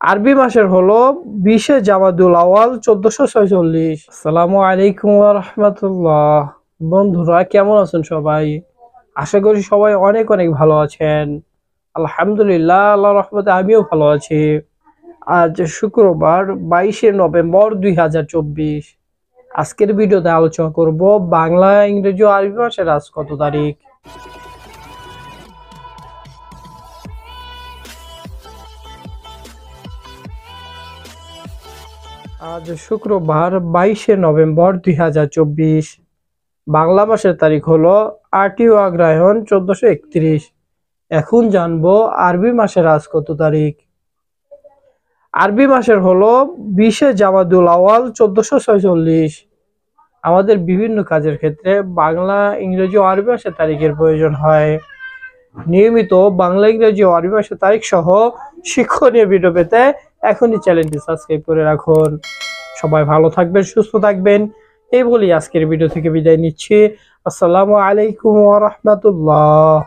আরবি মাসের হলো 20শে জামাদুল আওয়াল 1446। আসসালামু আলাইকুম ওয়া রাহমাতুল্লাহ। বন্ধুরা কেমন আছেন সবাই? আশা করি সবাই অনেক অনেক ভালো আছেন। আলহামদুলিল্লাহ, আল্লাহর রহমতে আমিও ভালো আছি। আজ শুক্রবার 22শে নভেম্বর 2024। আজকের ভিডিওতে আলোচনা করব বাংলা, ইংরেজি ও আরবি মাসের আজ কত তারিখ। আজ শুক্রবার 22শে নভেম্বর 2024। বাংলা মাসের তারিখ হলো 8ই অগ্রহায়ণ 1431। এখন জানবো আরবি মাসের আজ কত তারিখ। আরবি মাসের হলো 20শে জামাদুল আওয়াল 1446। আমাদের বিভিন্ন কাজের ক্ষেত্রে বাংলা, ইংরেজি ও আরবি মাসের তারিখের প্রয়োজন হয়। নিয়মিত বাংলা, ইংরেজি ও আরবি মাসের তারিখ সহ শিক্ষণীয় ভিডিও পেতে এখনই চ্যানেলটি সাবস্ক্রাইব করে রাখুন। সবাই ভালো থাকবেন, সুস্থ থাকবেন এই বলি আজকের ভিডিও থেকে বিদায় নিচ্ছি। আসসালামু আলাইকুম ওয়া রাহমাতুল্লাহ।